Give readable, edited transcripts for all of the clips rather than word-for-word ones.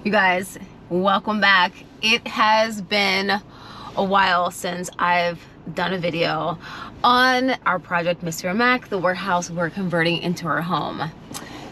You guys, welcome back. It has been a while since I've done a video on our project Mr. Mac, the warehouse we're converting into our home.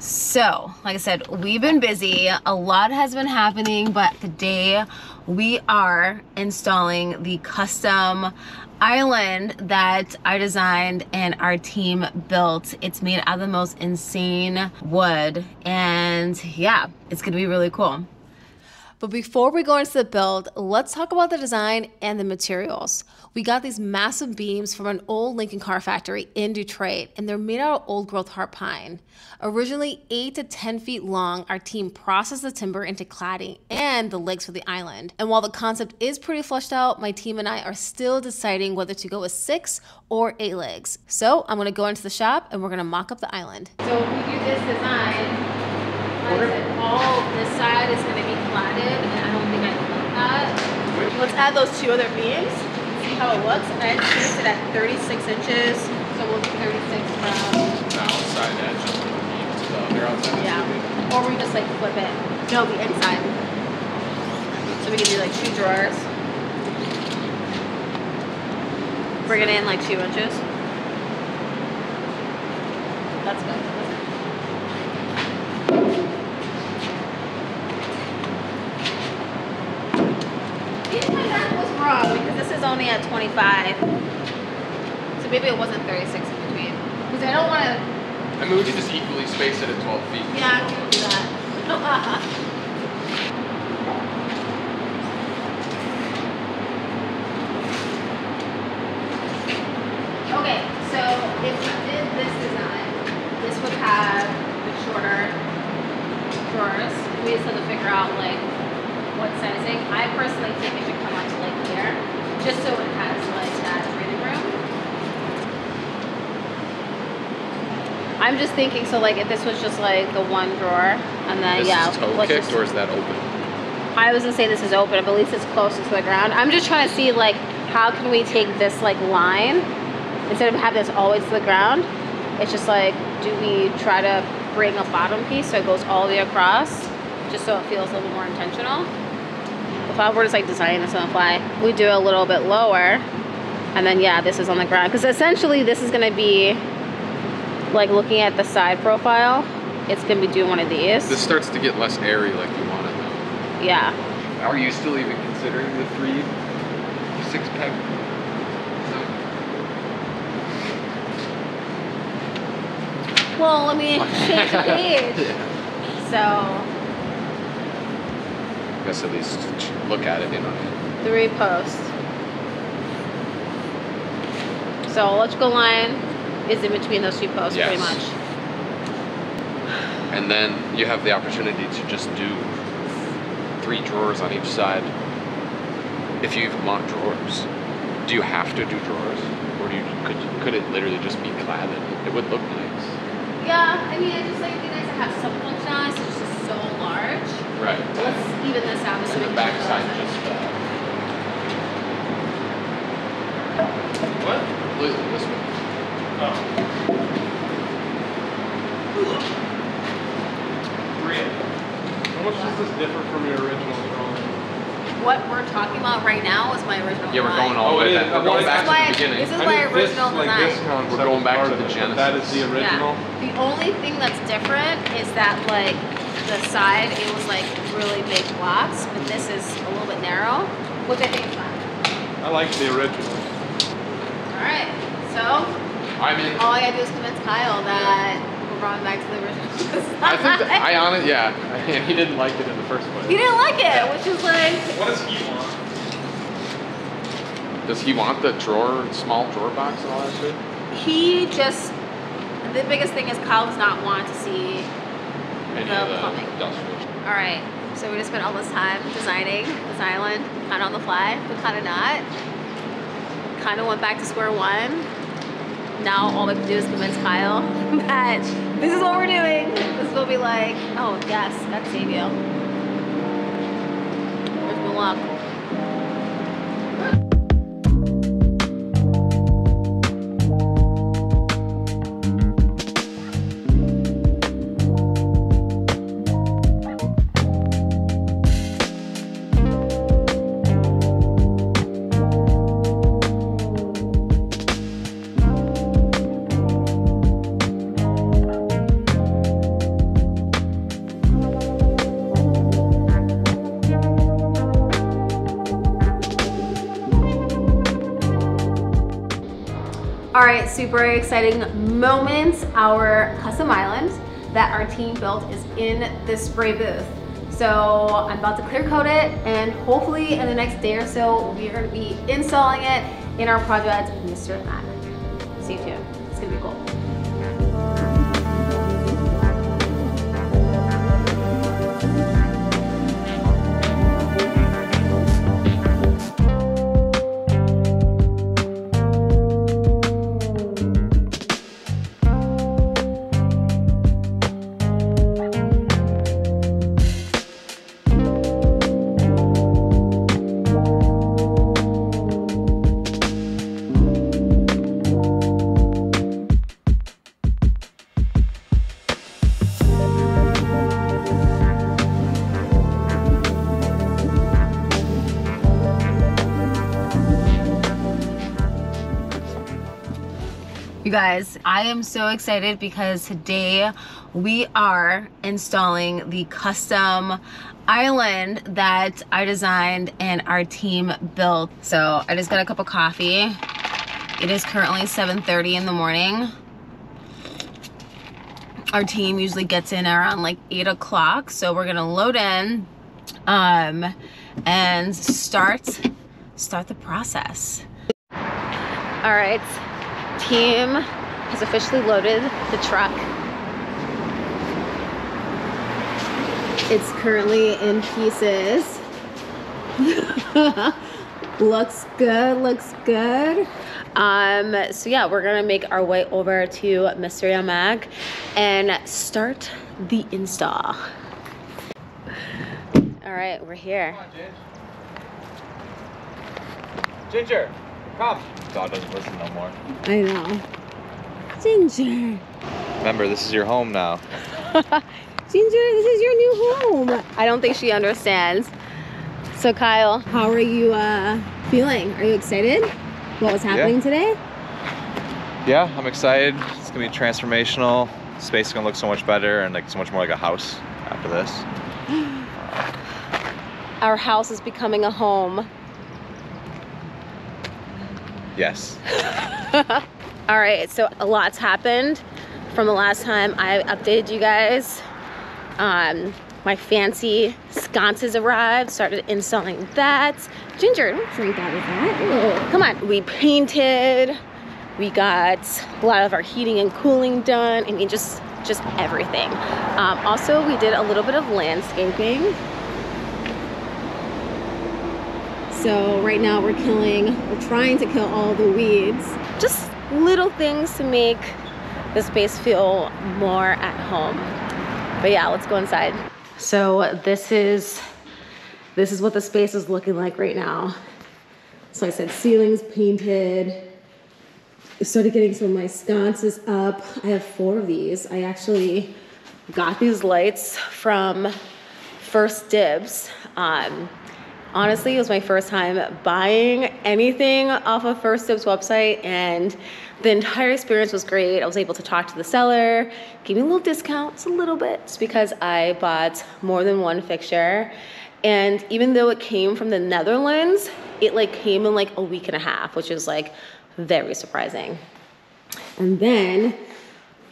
So, like I said, we've been busy. A lot has been happening, but today we are installing the custom island that I designed and our team built. It's made out of the most insane wood, and yeah, it's gonna be really cool. But before we go into the build, let's talk about the design and the materials. We got these massive beams from an old Lincoln car factory in Detroit, and they're made out of old growth heart pine. Originally 8 to 10 feet long, our team processed the timber into cladding and the legs for the island. And while the concept is pretty fleshed out, my team and I are still deciding whether to go with 6 or 8 legs. So I'm gonna go into the shop and we're gonna mock up the island. So if we do this design, like I said, all this side is going to be platted, and I don't think I like that. Let's add those 2 other beams, see how it looks. And I spaced it at 36 inches, so we'll do 36 from the outside edge of the beam to the other outside edge. Yeah, or we just like flip it. No, the inside. So we can do like 2 drawers. Bring it in like 2 inches. That's good. Because this is only at 25, so maybe it wasn't 36 in between. Because I don't want to. I mean, we could just equally space it at 12 feet. Yeah, I can do that. Okay, so if we did this design, this would have the shorter drawers. We just have to figure out like what sizing. I personally think it should come up to like here, just so it has like that breathing room. I'm just thinking, so like if this was just like the 1 drawer, and then this yeah, is toe kicked or is that open? I was gonna say this is open, but at least it's closer to the ground. I'm just trying to see like how can we take this like line instead of having this all the way to the ground. It's just like, do we try to bring a bottom piece so it goes all the way across, just so it feels a little more intentional? If I were to like design this on the fly, we do a little bit lower, and then yeah, this is on the ground, because essentially this is going to be like looking at the side profile. It's going to be doing one of these. This starts to get less airy like you want it though. Yeah. Are you still even considering the 3-6 peg? Well, let me change the page. Yeah. So I guess at least look at it, you know. 3 posts. So electrical line is in between those 2 posts, yes. pretty much. And then you have the opportunity to just do 3 drawers on each side. If you want drawers, do you have to do drawers, or could it literally just be cladded? It would look nice. Yeah, I mean, I just like it'd be nice to have some functionality, so it's just so large. Right. Let's even this out so we And can the back side it. just what? This one. Oh. How much does this differ from your original drawing? What we're talking about right now is my original Yeah, we're design. going all the way back. We're going back to the beginning. This is my original like design. this concept We're going back part to of the it, but Genesis. that is the original. Yeah. The only thing that's different is that like the side, it was like really big blocks, but this is a little bit narrow, which I think is fine. I like the original. All right, so I mean, all I gotta do is convince Kyle that we're going back to the original design. I think that, I honestly, yeah. He didn't like it in the first place. He didn't like it, which is like. What does he want? Does he want the small drawer box and all that shit? He just, the biggest thing is Kyle does not want to see Any the of the plumbing. industrial. All right, so we just spent all this time designing this island, kind of on the fly, but kind of not. Kind of went back to square one. Now all we have to do is convince Kyle that this is what we're doing. This will be like, oh yes, God save you. Where's my luck? right, super exciting moment. Our custom island that our team built is in this spray booth. So I'm about to clear coat it, and hopefully in the next day or so, we are gonna be installing it in our project, Mr. Mac. Stay tuned, it's gonna be cool. You guys, I am so excited because today we are installing the custom island that I designed and our team built. So I just got a cup of coffee. It is currently 7:30 in the morning. Our team usually gets in around like 8 o'clock. So we're gonna load in and start the process. All right. Team has officially loaded the truck. It's currently in pieces. Looks good, looks good. So yeah, we're gonna make our way over to Mystery Mac and start the install. All right, we're here. Come on, Ginger, come. Dog doesn't listen no more. I know. Ginger. Remember, this is your home now. Ginger, this is your new home. I don't think she understands. So Kyle, how are you feeling? Are you excited about what's happening today? Yeah, I'm excited. It's gonna be transformational. Space is gonna look so much better and like so much more like a house after this. Our house is becoming a home. Yes. All right, so a lot's happened from the last time I updated you guys. My fancy sconces arrived, started installing that. Ginger, don't drink out of that. Ew. Come on. We painted, we got a lot of our heating and cooling done. I mean, just everything. Also, we did a little bit of landscaping. So right now we're trying to kill all the weeds. Just little things to make the space feel more at home. But yeah, let's go inside. So this is what the space is looking like right now. So I said ceilings painted. I started getting some of my sconces up. I have 4 of these. I actually got these lights from First Dibs. Honestly, it was my first time buying anything off of First Dibs website, and the entire experience was great. I was able to talk to the seller, give me a little discount, just a little bit, just because I bought more than one fixture. And even though it came from the Netherlands, it like came in like a week and a half, which is like very surprising. And then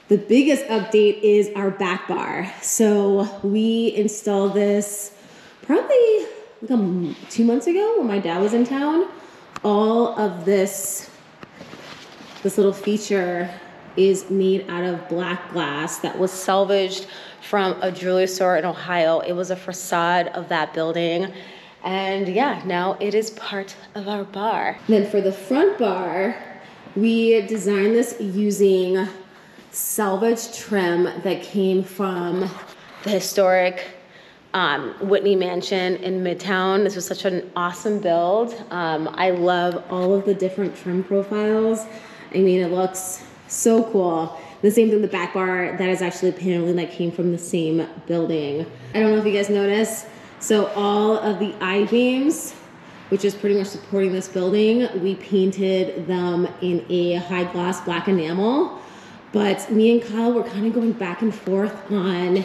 the biggest update is our back bar. So we installed this probably like 2 months ago when my dad was in town. All of this little feature is made out of black glass that was salvaged from a jewelry store in Ohio. It was a facade of that building. And yeah, now it is part of our bar. Then for the front bar, we designed this using salvage trim that came from the historic Whitney Mansion in Midtown. This was such an awesome build. I love all of the different trim profiles. I mean, it looks so cool. The same thing, the back bar, that is actually paneling that came from the same building. I don't know if you guys noticed. So all of the I-beams, which is pretty much supporting this building, we painted them in a high gloss black enamel. But me and Kyle were kind of going back and forth on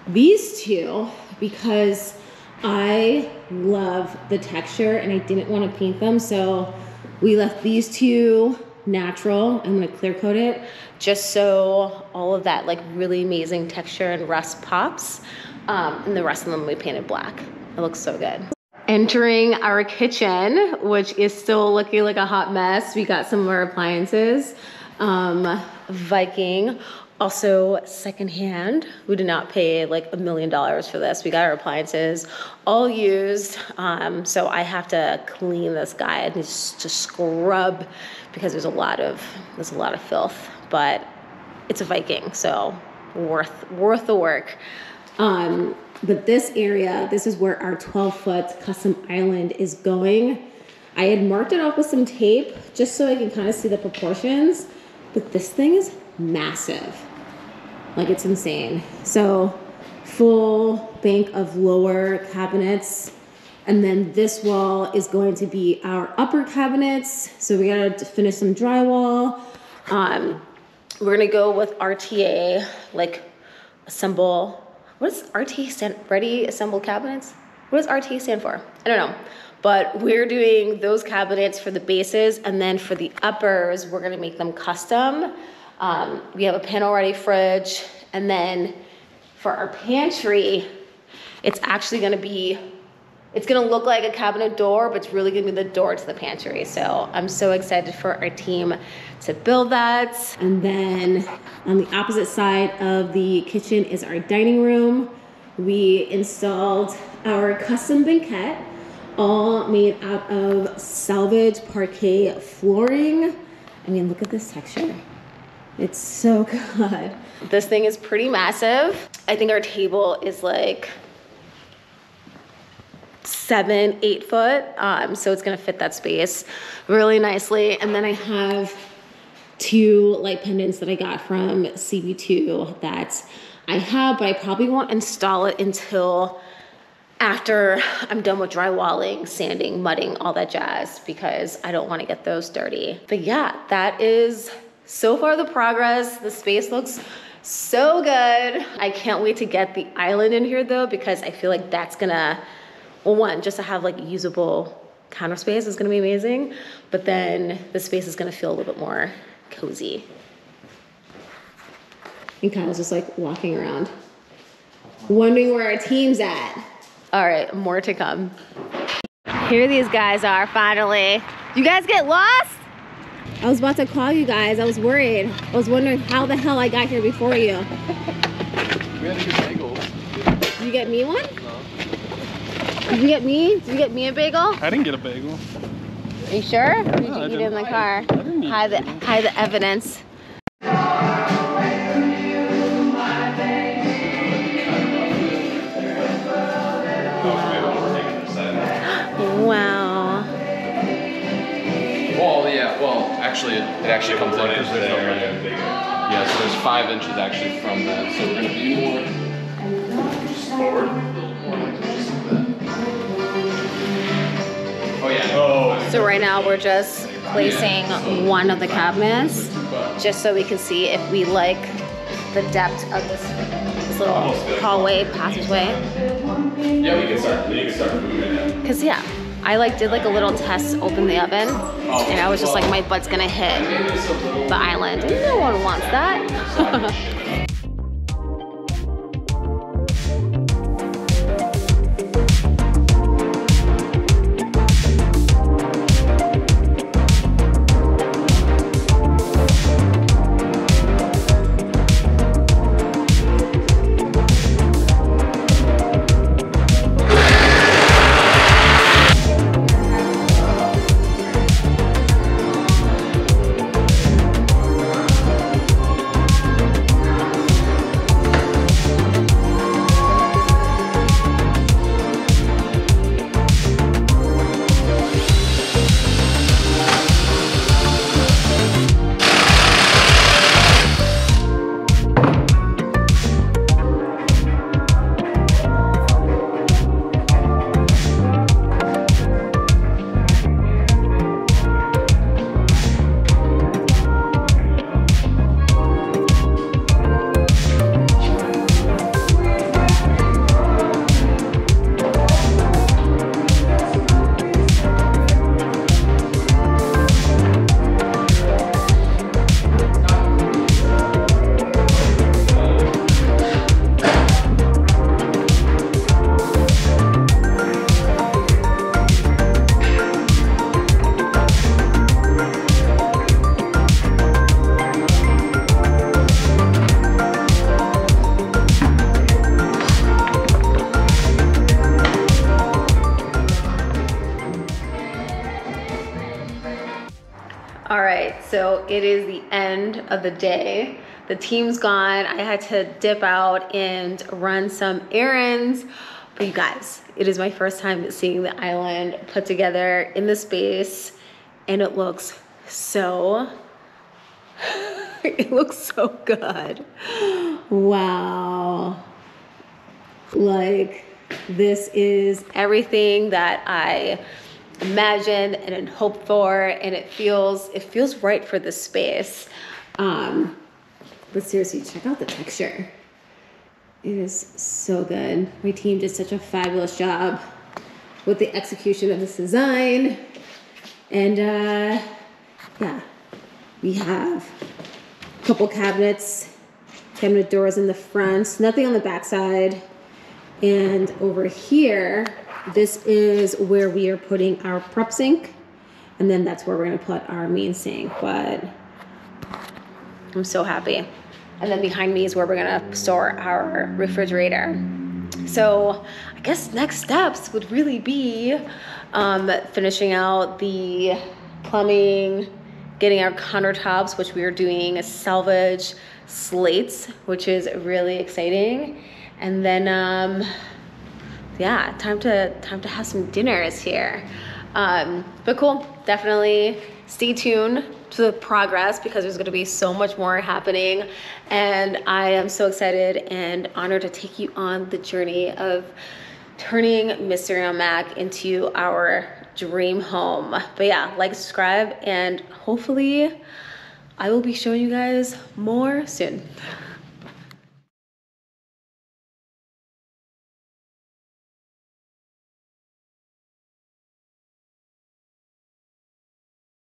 these two because I love the texture and I didn't want to paint them. So we left these two natural. I'm gonna clear coat it just so all of that like really amazing texture and rust pops. And the rest of them we painted black. It looks so good. Entering our kitchen, which is still looking like a hot mess. We got some of our appliances. Viking, also secondhand. We did not pay like $1 million for this. We got our appliances all used. So I have to clean this guy and just to scrub because there's a lot of filth, but it's a Viking, so worth the work. But this area, this is where our 12-foot custom island is going. I had marked it off with some tape just so I can kind of see the proportions, but this thing is massive. Like, it's insane. So full bank of lower cabinets, and then this wall is going to be our upper cabinets. So we gotta finish some drywall. We're gonna go with RTA, like assemble. What does RTA stand? Ready Assembled Cabinets? What does RTA stand for? I don't know. But we're doing those cabinets for the bases, and then for the uppers, we're gonna make them custom. We have a panel-ready fridge, and then for our pantry, it's actually gonna be, it's gonna look like a cabinet door, but it's really gonna be the door to the pantry. So I'm so excited for our team to build that. And then on the opposite side of the kitchen is our dining room. We installed our custom banquette, all made out of salvage parquet flooring. I mean, look at this texture. It's so good. This thing is pretty massive. I think our table is like 7-8 foot. So it's gonna fit that space really nicely. And then I have 2 light pendants that I got from CB2 that I have, but I probably won't install it until after I'm done with drywalling, sanding, mudding, all that jazz, because I don't wanna get those dirty. But yeah, that is so far the progress. The space looks so good. I can't wait to get the island in here though, because I feel like that's gonna, well, one, just to have like usable counter space is gonna be amazing, but then the space is gonna feel a little bit more cozy. And Kyle's just like walking around, wondering where our team's at. All right, more to come. Here these guys are finally. You guys get lost? I was about to call you guys. I was worried. I was wondering how the hell I got here before you. We had to get bagels. Did you get me one? No. Did you get me? Did you get me a bagel? I didn't get a bagel. Are you sure? Or did No, you eat it in the car? I didn't eat Hide the evidence. Wow. Well, yeah, well, actually, it actually comes in because there's no red. Yeah, so there's 5 inches actually from that, so we're going to be more forward. A little more like just like that. Oh, yeah. Oh. So right now we're just placing one of the cabinets just so we can see if we like the depth of this little hallway passageway. Yeah, we can start moving it. Cause yeah, I did a little test, open the oven, and I was just like, my butt's gonna hit the island. No one wants that. right, so it is the end of the day. The team's gone. I had to dip out and run some errands. But you guys, it is my first time seeing the island put together in the space, and it looks so, it looks so good. Wow. Like, this is everything that I imagined and hoped for, and it feels right for this space. But seriously, check out the texture. It is so good. My team did such a fabulous job with the execution of this design. And yeah, we have a couple cabinet doors in the front, nothing on the back side. And over here, this is where we are putting our prep sink. And then that's where we're gonna put our main sink. But I'm so happy. And then behind me is where we're gonna store our refrigerator. So I guess next steps would really be finishing out the plumbing, getting our countertops, which we are doing a salvage slates, which is really exciting. And then, yeah, time to have some dinners here. But cool, definitely stay tuned to the progress because there's gonna be so much more happening. And I am so excited and honored to take you on the journey of turning Mystery Mac into our dream home. But yeah, like, subscribe, and hopefully I will be showing you guys more soon.